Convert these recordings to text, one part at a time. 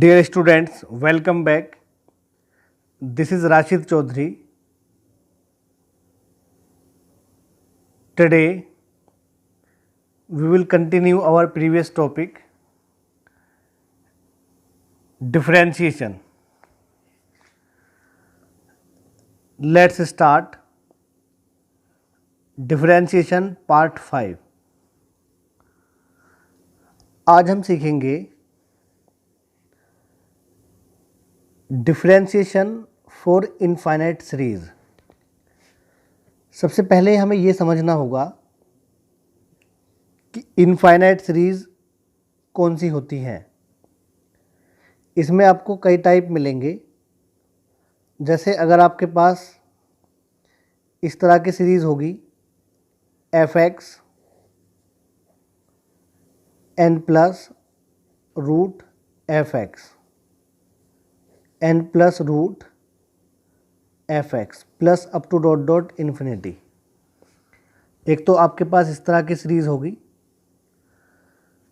Dear students, welcome back. This is Rashid Chaudhary. Today we will continue our previous topic, differentiation. Let's start differentiation part 5. आज हम सीखेंगे differentiation for infinite series. सबसे पहले हमें ये समझना होगा कि इनफाइनाइट सीरीज कौन सी होती हैं। इसमें आपको कई टाइप मिलेंगे। जैसे अगर आपके पास इस तरह की सीरीज होगी f(x) n plus root f(x) n plus root f(x) plus up to dot dot infinity. एक तो आपके पास इस तरह की सीरीज होगी।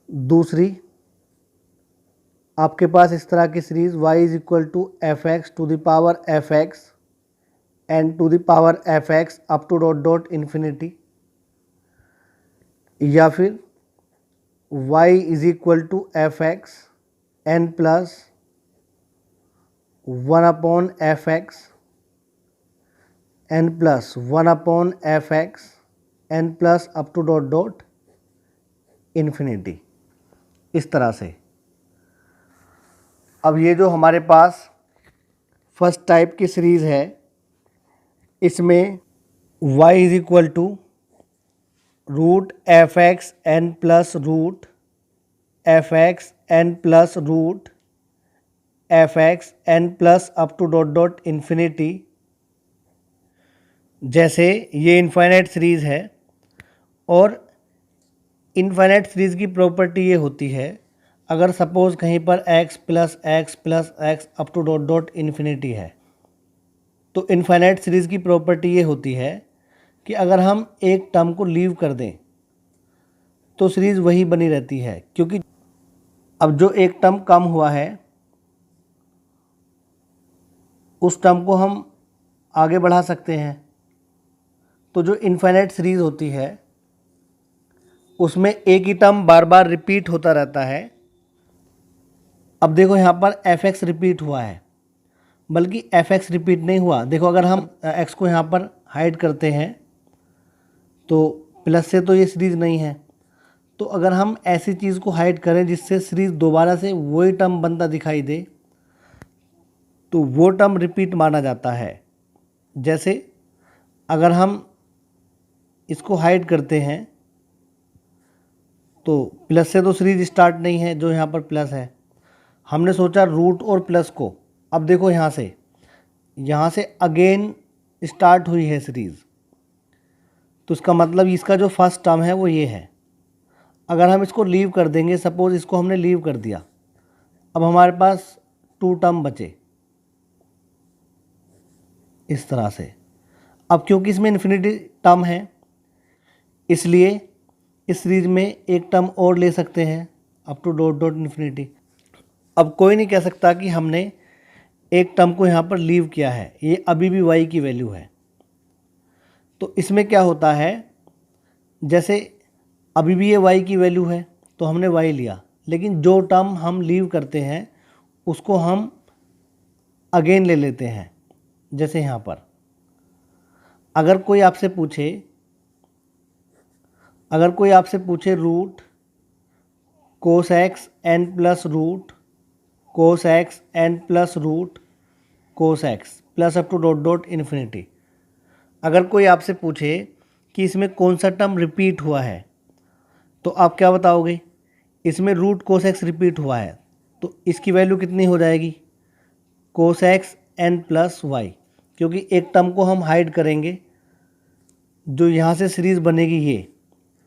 दूसरी आपके पास इस तरह की series y is equal to f(x) to the power f(x) n to the power f(x) up to dot dot infinity, या फिर y is equal to f(x) n plus 1/f(x) n plus 1/f(x) n plus up to dot dot infinity. इस तरह से। अब ये जो हमारे पास फर्स्ट टाइप की सीरीज है, इसमें y is equal to root f(x) n plus root f(x) n plus root f(x) n plus up to dot dot infinity. जैसे ये इनफाइनाइट सीरीज है और इनफाइनाइट सीरीज की प्रॉपर्टी ये होती है, अगर सपोज कहीं पर x plus x plus x up to dot dot infinity है, तो इनफाइनाइट सीरीज की प्रॉपर्टी ये होती है कि अगर हम एक टर्म को लीव कर दें तो सीरीज वही बनी रहती है, क्योंकि अब जो एक टर्म कम हुआ है उस टर्म को हम आगे बढ़ा सकते हैं। तो जो इनफाइनाइट सीरीज होती है उसमें एक ही टर्म बार बार रिपीट होता रहता है। अब देखो यहाँ पर f(x) रिपीट हुआ है, बल्कि f(x) रिपीट नहीं हुआ। देखो अगर हम x को यहाँ पर हाइड करते हैं तो प्लस से तो ये सीरीज नहीं है। तो अगर हम ऐसी चीज़ को हाइड करें जिससे सीरीज दोबारा से वही टर्म बनता दिखाई दे, तो वो टर्म रिपीट माना जाता है। जैसे अगर हम इसको हाइड करते हैं तो प्लस से तो सीरीज स्टार्ट नहीं है, जो यहाँ पर प्लस है। हमने सोचा रूट और प्लस को, अब देखो यहाँ से अगेन स्टार्ट हुई है सीरीज, तो इसका मतलब इसका जो फर्स्ट टर्म है वो ये है। अगर हम इसको लीव कर देंगे, सपोज इसको हमने लीव कर दिया, अब हमारे पास 2 टर्म बचे इस तरह से। अब क्योंकि इसमें इन्फिनिटी टर्म है, इसलिए इस सीरीज में एक टर्म और ले सकते हैं up to dot dot infinity. अब कोई नहीं कह सकता कि हमने एक टर्म को यहाँ पर लीव किया है, ये अभी भी y की वैल्यू है। तो इसमें क्या होता है, जैसे अभी भी ये y की वैल्यू है तो हमने y लिया, लेकिन जो टर्म हम लीव करते हैं उसको हम अगेन ले लेते हैं। जैसे यहाँ पर अगर कोई आपसे पूछे root cos x n plus root cos x n plus root cos x plus up to dot dot infinity, अगर कोई आपसे पूछे कि इसमें कौन सा टर्म रिपीट हुआ है, तो आप क्या बताओगे? इसमें रूट कोस एक्स रिपीट हुआ है, तो इसकी वैल्यू कितनी हो जाएगी? Cos x n plus y, क्योंकि एक टर्म को हम हाइड करेंगे, जो यहाँ से सीरीज बनेगी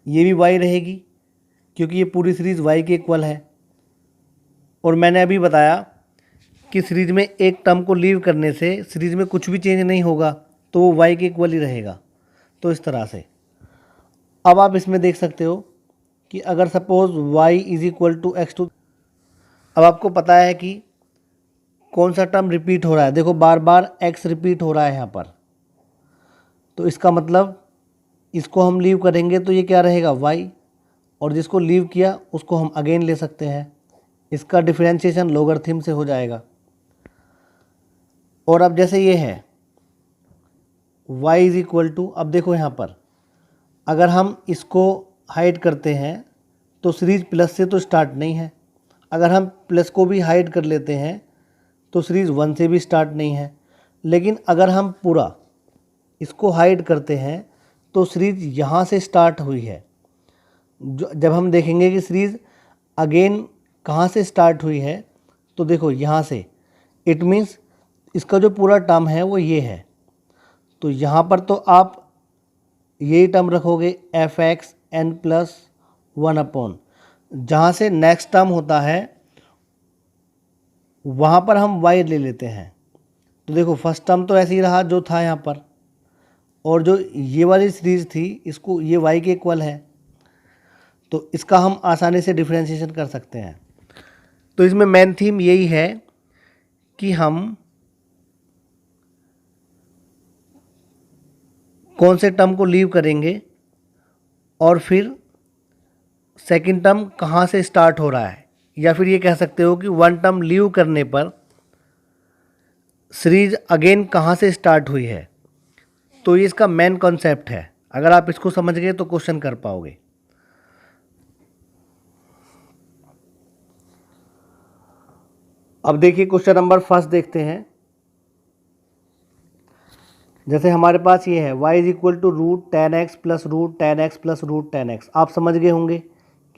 ये भी y रहेगी, क्योंकि ये पूरी सीरीज y के इक्वल है। और मैंने अभी बताया कि सीरीज में एक टर्म को लीव करने से सीरीज में कुछ भी चेंज नहीं होगा, तो वो y के इक्वल ही रहेगा। तो इस तरह से अब आप इसमें देख सकते हो कि अगर suppose y is equal to x2, अब आपको पता है कि कौन सा टर्म रिपीट हो रहा है? देखो बार बार x रिपीट हो रहा है यहाँ पर, तो इसका मतलब इसको हम लीव करेंगे तो ये क्या रहेगा y, और जिसको लीव किया उसको हम अगेन ले सकते हैं। इसका डिफरेंशिएशन लोगरिथम से हो जाएगा। और अब जैसे ये है y इज इक्वल टू, अब देखो यहाँ पर अगर हम इसको हाइड करते हैं तो सीरीज प्लस से तो स्टार्ट नहीं है, अगर हम प्लस को भी हाइड कर लेते हैं तो सीरीज 1 से भी स्टार्ट नहीं है, लेकिन अगर हम पूरा इसको हाइड करते हैं तो सीरीज यहाँ से स्टार्ट हुई है। जब हम देखेंगे कि सीरीज अगेन कहाँ से स्टार्ट हुई है, तो देखो यहाँ से, इट मीन्स इसका जो पूरा टर्म है वो ये है। तो यहाँ पर तो आप यही टर्म रखोगे f x n plus 1 upon, जहाँ से नेक्स्ट टर्म होता है वहाँ पर हम y ले लेते हैं। तो देखो फर्स्ट टर्म तो ऐसे ही रहा जो था यहाँ पर, और जो ये वाली सीरीज थी इसको ये y के इक्वल है, तो इसका हम आसानी से डिफरेंशिएशन कर सकते हैं। तो इसमें मेन थीम यही है कि हम कौन से टर्म को लीव करेंगे और फिर सेकंड टर्म कहाँ से स्टार्ट हो रहा है, या फिर ये कह सकते हो कि वन टर्म लीव करने पर सीरीज अगेन कहाँ से स्टार्ट हुई है। तो ये इसका मेन कॉन्सेप्ट है। अगर आप इसको समझ गए तो क्वेश्चन कर पाओगे। अब देखिए क्वेश्चन नंबर फर्स्ट देखते हैं। जैसे हमारे पास ये है y is equal to root 10x plus root 10x plus root 10x। आप समझ गए होंगे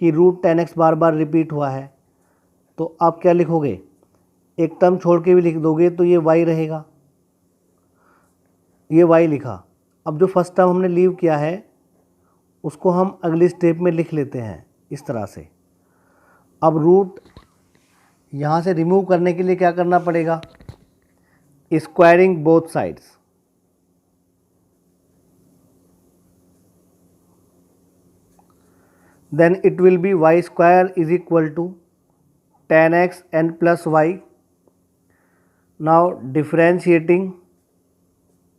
कि रूट 10x बार बार रिपीट हुआ है, तो आप क्या लिखोगे, एक टर्म छोड़ के भी लिख दोगे तो ये y रहेगा, ये y लिखा। अब जो फर्स्ट टर्म हमने लीव किया है उसको हम अगली स्टेप में लिख लेते हैं इस तरह से। अब रूट यहाँ से रिमूव करने के लिए क्या करना पड़ेगा, squaring both sides. Then it will be y square is equal to 10x n plus y. Now differentiating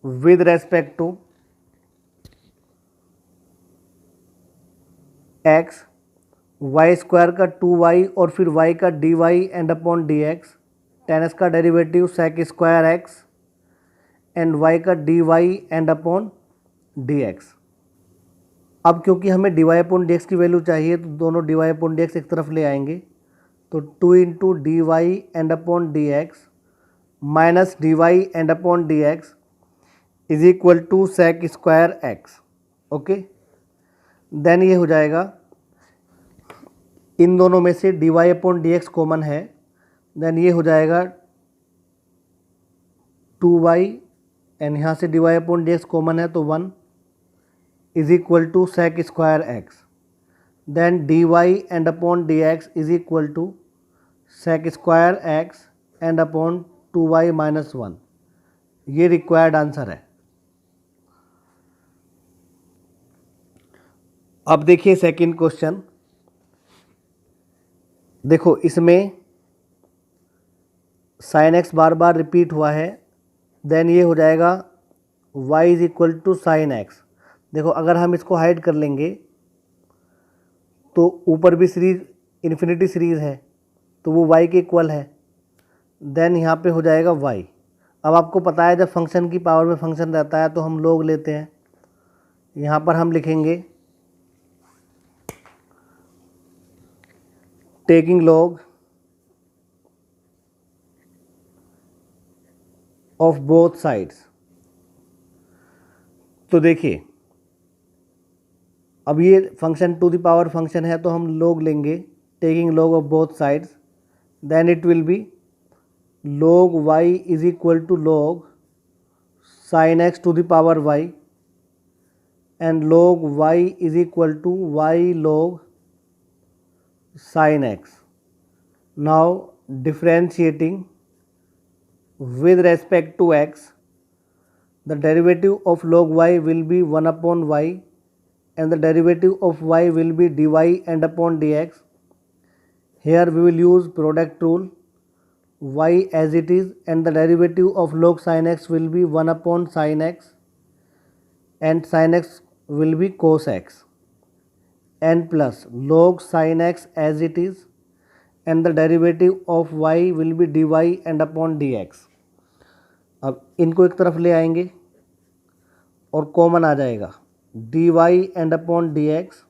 with respect to x, y square का 2y और फिर y का dy and upon dx, 10x का derivative sec square x and y का dy and upon dx। अब क्योंकि हमें dy upon D की वैल्यू चाहिए तो दोनों dy अपॉन डी एक तरफ ले आएंगे, तो 2 into d y and upon d x minus d y and upon d x is equal to sec square x. Okay, then ये हो जाएगा, इन दोनों में से d y upon d x common है, देन ये हो जाएगा 2y एंड यहाँ से d y upon d x common है तो 1 is equal to sec square x, then dy and upon dx is equal to sec square x and upon 2y minus 1। ये required answer है। अब देखिए second question. देखो इसमें sin x बार बार रिपीट हुआ है, देन ये हो जाएगा y is equal to sine x. देखो अगर हम इसको हाइड कर लेंगे तो ऊपर भी सीरीज इन्फिनिटी सीरीज है तो वो y के इक्वल है, देन यहाँ पे हो जाएगा y। अब आपको पता है जब फंक्शन की पावर में फंक्शन रहता है तो हम लोग लेते हैं, यहाँ पर हम लिखेंगे taking log of both sides. तो देखिए अब ये function to the power function है तो हम लोग लेंगे taking log of both sides, then it will be log y is equal to log sin x to the power y and log y is equal to y log sin x। Now differentiating with respect to x, the derivative of log y will be 1 upon y and the derivative of y will be dy and upon dx. Here we will use product rule, y as it is and the derivative of log sin x will be 1 upon sin x and sin x will be cos x and plus log sin x as it is and the derivative of y will be dy and upon dx। अब इनको एक तरफ ले आएंगे और common आ जाएगा dy and upon dx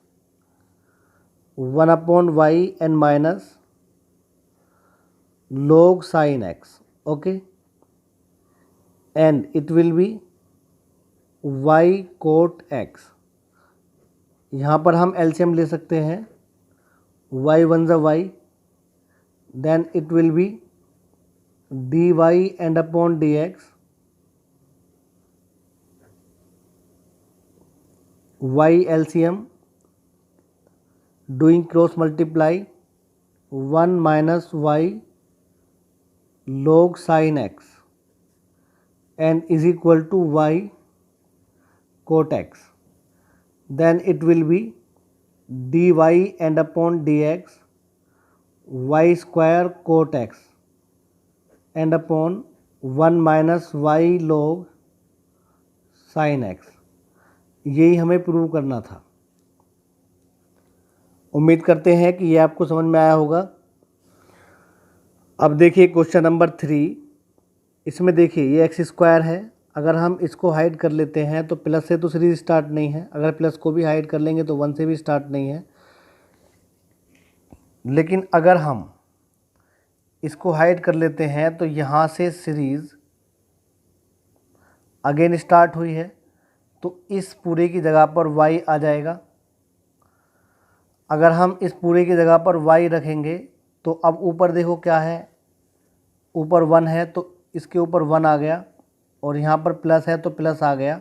1 upon y and minus log sin x, okay, and it will be y cot x। यहाँ पर हम एलसीएम ले सकते हैं y वन ज़ा y, then it will be dy and upon dx y LCM doing cross multiply 1 minus y log sin x and is equal to y cot x, then it will be dy and upon dx y square cot x and upon 1 minus y log sin x। यही हमें prove करना था। उम्मीद करते हैं कि ये आपको समझ में आया होगा। अब देखिए क्वेश्चन नंबर 3, इसमें देखिए ये एक्स स्क्वायर है, अगर हम इसको हाइड कर लेते हैं तो प्लस से तो सीरीज स्टार्ट नहीं है, अगर प्लस को भी हाइड कर लेंगे तो 1 से भी स्टार्ट नहीं है, लेकिन अगर हम इसको हाइड कर लेते हैं तो यहाँ से सीरीज अगेन स्टार्ट हुई है, तो इस पूरे की जगह पर y आ जाएगा। अगर हम इस पूरे की जगह पर y रखेंगे तो अब ऊपर देखो क्या है, ऊपर 1 है तो इसके ऊपर 1 आ गया और यहाँ पर प्लस है तो प्लस आ गया,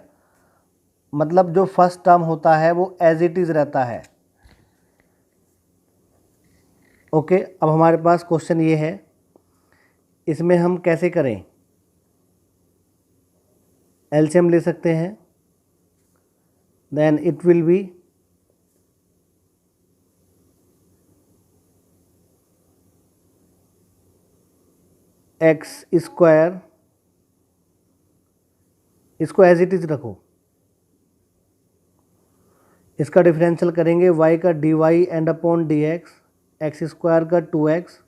मतलब जो फर्स्ट टर्म होता है वो एज इट इज़ रहता है। ओके, अब हमारे पास क्वेश्चन ये है, इसमें हम कैसे करें, एलसीएम ले सकते हैं, then it will be x square, इसको एज इट इज रखो, इसका डिफरेंशियल करेंगे y का dy and upon dx, x square का 2x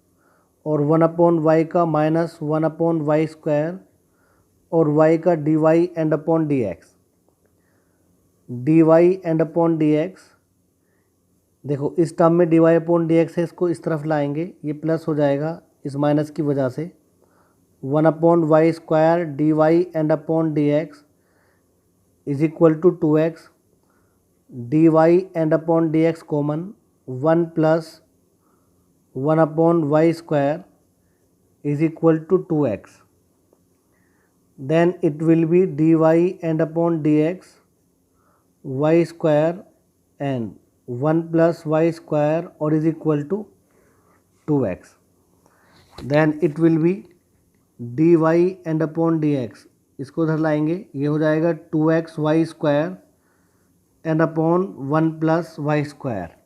और 1 अपॉन y का माइनस 1 अपॉन y स्क्वायर और y का dy and upon dx, dy and upon dx। देखो इस टर्म में dy अपॉन dx है, इसको इस तरफ लाएंगे, ये प्लस हो जाएगा इस माइनस की वजह से, 1 upon y square dy and upon dx is equal to 2x, dy and upon dx common, 1 plus 1 upon y square is equal to 2x, then it will be dy and upon dx y square and 1 plus y square और is equal to 2x, then it will be dy and upon dx, इसको उधर लाएंगे, ये हो जाएगा 2x y square and upon 1 plus y square.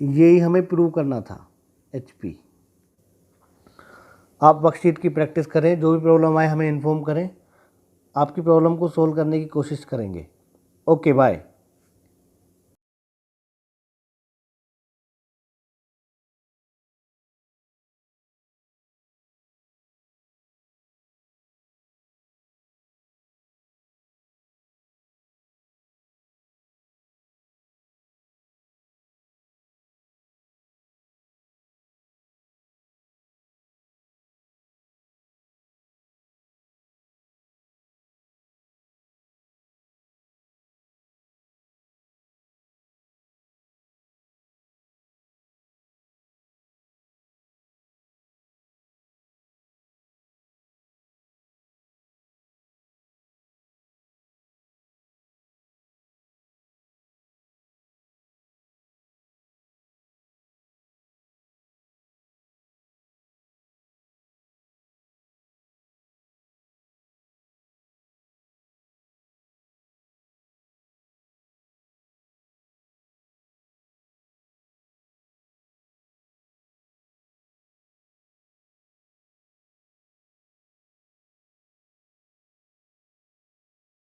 यही हमें prove करना था HP। आप वर्कशीट की प्रैक्टिस करें, जो भी प्रॉब्लम आए हमें इन्फॉर्म करें, आपकी प्रॉब्लम को सोल्व करने की कोशिश करेंगे। Okay bye.